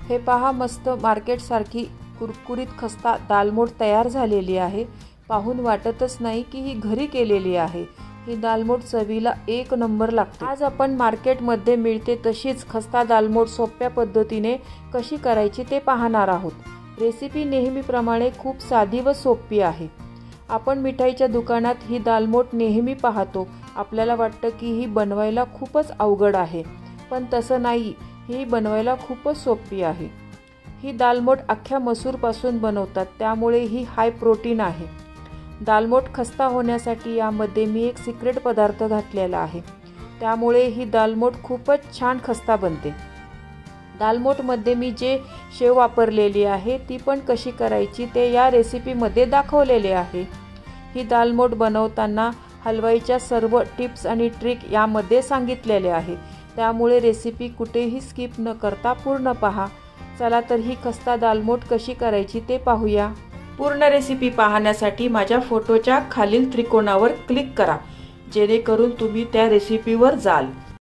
हे पहा, मस्त मार्केट सारखी कुरकुरीत खस्ता दालमोड तयार झालेली आहे। पाहून वाटतच नाही की ही घरी केलेली आहे। ही दालमोड चवीला एक नंबर लागते। आज आपण मार्केटमध्ये मिळते तशीच खस्ता दालमोड सोप्या पद्धतीने कशी करायची ते पाहणार आहोत। रेसिपी नेहमीप्रमाणे खूप साधी व सोपी आहे। आपण मिठाईच्या दुकानात ही दालमोड नेहमी पाहतो। आपल्याला वाटतं की ही बनवायला खूपच अवघड आहे, पण तसं नाही, ही बनवायला खूपच सोपी आहे। ही दालमोड अख्ख्या मसूरपासून बनवतात, त्यामुळे ही हाय प्रोटीन आहे। दालमोड खस्ता होण्यासाठी यामध्ये मी एक सिक्रेट पदार्थ घातलेला आहे, त्यामुळे ही दालमोड खूपच छान खस्ता बनते। दालमोडमध्ये मी जे शेव वापरलेली आहे ती पण कशी करायची ते या रेसिपीमध्ये दाखवलेले आहे। ही दालमोड बनवताना हलवाईच्या सर्व टिप्स आणि ट्रिक यामध्ये सांगितलेले आहे, त्यामुळे रेसिपी कुठेही स्किप न करता पूर्ण पहा। चला तर ही खस्ता दालमोड कशी करायची ते पाहूया। पूर्ण रेसिपी पाहण्यासाठी माझ्या फोटोच्या खालील त्रिकोणावर क्लिक करा, जेणेकरून तुम्ही त्या रेसिपीवर जाल।